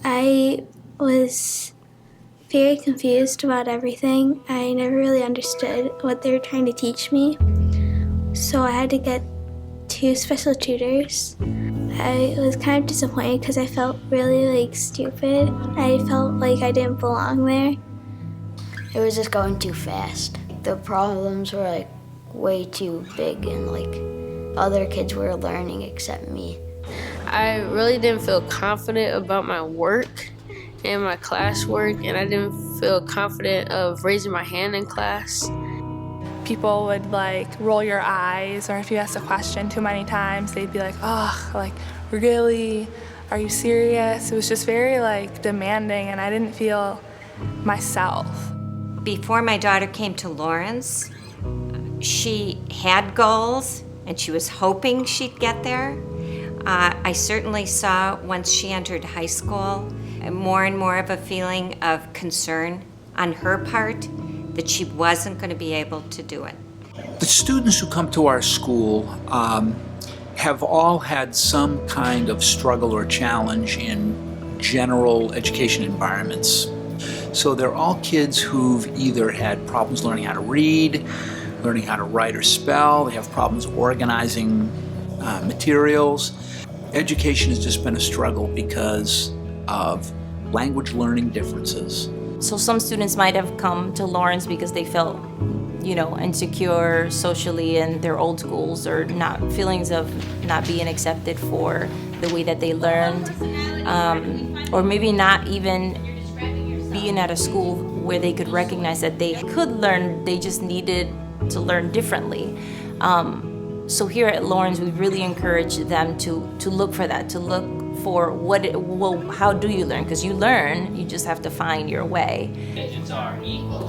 I was very confused about everything. I never really understood what they were trying to teach me. So I had to get 2 special tutors. I was kind of disappointed because I felt really stupid. I felt like I didn't belong there. It was just going too fast. The problems were way too big and other kids were learning except me. I really didn't feel confident about my work and my classwork, and I didn't feel confident of raising my hand in class. People would roll your eyes, or if you asked a question too many times, they'd be like, "Oh, really? Are you serious?" It was just very demanding, and I didn't feel myself. Before my daughter came to Lawrence, she had goals and she was hoping she'd get there. I certainly saw once she entered high school more and more of a feeling of concern on her part that she wasn't going to be able to do it. The students who come to our school have all had some kind of struggle or challenge in general education environments. So they're all kids who've either had problems learning how to read, learning how to write or spell. They have problems organizing materials. Education has just been a struggle because of language learning differences. So some students might have come to Lawrence because they felt, insecure socially in their old schools, or feelings of not being accepted for the way that they learned, or maybe not even being at a school where they could recognize that they could learn, they just needed to learn differently. So here at Lawrence, we really encourage them to look for that, to look for how do you learn? Because you learn, you just have to find your way.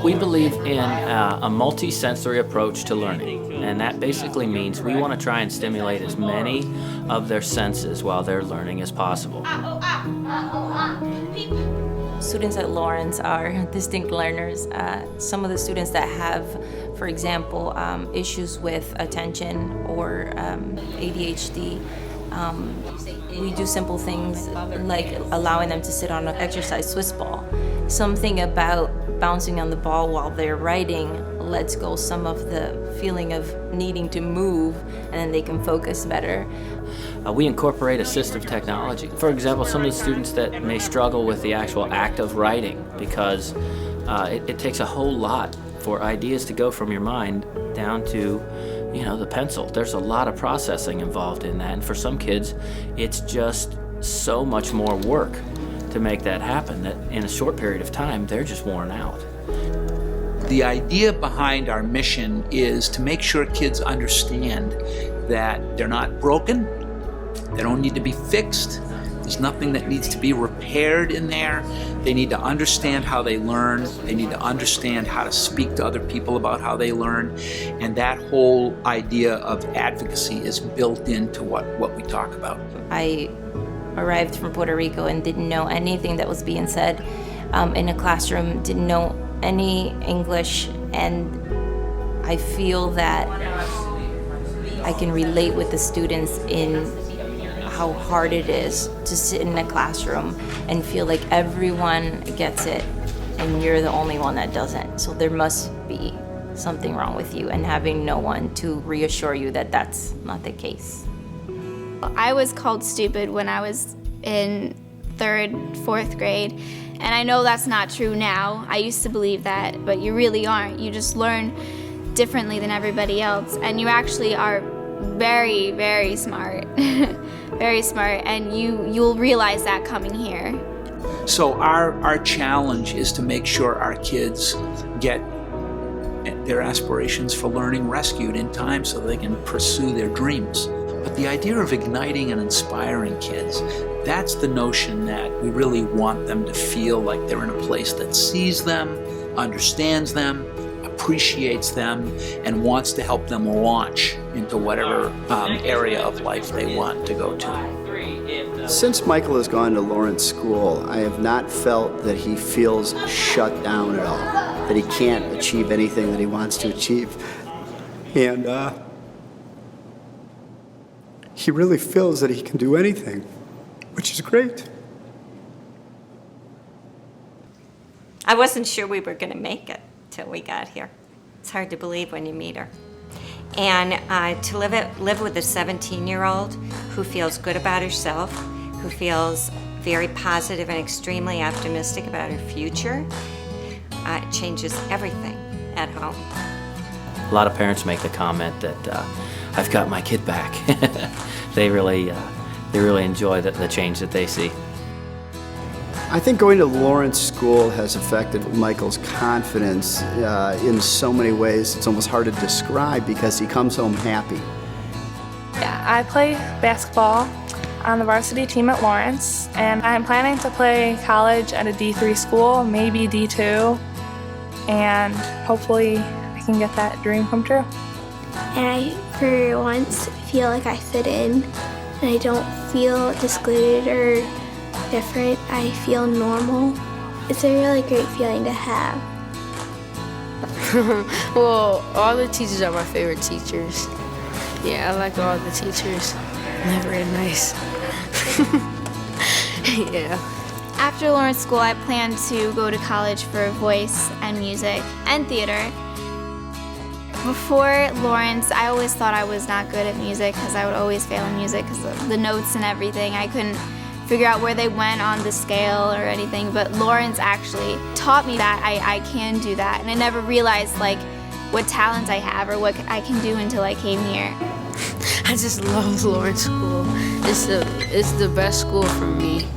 We believe in a multi-sensory approach to learning, and that basically means we want to try and stimulate as many of their senses while they're learning as possible. Students at Lawrence are distinct learners. Some of the students that have, for example, issues with attention or ADHD, we do simple things like allowing them to sit on an exercise Swiss ball. Something about bouncing on the ball while they're writing lets go some of the feeling of needing to move, and then they can focus better. We incorporate assistive technology. For example, some of the students that may struggle with the actual act of writing, because it takes a whole lot for ideas to go from your mind down to the pencil. There's a lot of processing involved in that, and for some kids it's just so much more work to make that happen that in a short period of time they're just worn out. The idea behind our mission is to make sure kids understand that they're not broken, they don't need to be fixed, there's nothing that needs to be repaired in there. They need to understand how they learn, they need to understand how to speak to other people about how they learn, and that whole idea of advocacy is built into what we talk about. I arrived from Puerto Rico and didn't know anything that was being said in a classroom, didn't know any English, and I feel that I can relate with the students in how hard it is to sit in a classroom and feel like everyone gets it and you're the only one that doesn't. So there must be something wrong with you, and having no one to reassure you that that's not the case. I was called stupid when I was in 3rd, 4th grade, and I know that's not true now. I used to believe that, but you really aren't. You just learn differently than everybody else, and you actually are very, very smart. Very smart, and you'll realize that coming here. So our challenge is to make sure our kids get their aspirations for learning rescued in time so they can pursue their dreams. But the idea of igniting and inspiring kids, that's the notion that we really want them to feel like they're in a place that sees them, understands them, appreciates them, and wants to help them launch into whatever area of life they want to go to. Since Michael has gone to Lawrence School, I have not felt that he feels shut down at all, that he can't achieve anything that he wants to achieve. And he really feels that he can do anything, which is great. I wasn't sure we were going to make it till we got here. It's hard to believe when you meet her. And to live with a 17-year-old who feels good about herself, who feels very positive and extremely optimistic about her future, it changes everything at home. A lot of parents make the comment that I've got my kid back. They really enjoy the change that they see. I think going to Lawrence School has affected Michael's confidence in so many ways. It's almost hard to describe because he comes home happy. Yeah, I play basketball on the varsity team at Lawrence, and I'm planning to play college at a D3 school, maybe D2, and hopefully I can get that dream come true. And I, for once, feel like I fit in, and I don't feel excluded or different. I feel normal. It's a really great feeling to have. Well, all the teachers are my favorite teachers. Yeah, I like all the teachers. They're very nice. Yeah. After Lawrence School, I plan to go to college for voice and music and theater. Before Lawrence, I always thought I was not good at music because I would always fail in music because of the notes and everything. I couldn't figure out where they went on the scale or anything, but Lawrence actually taught me that I can do that, and I never realized like what talent I have or what I can do until I came here. I just love Lawrence School. It's the best school for me.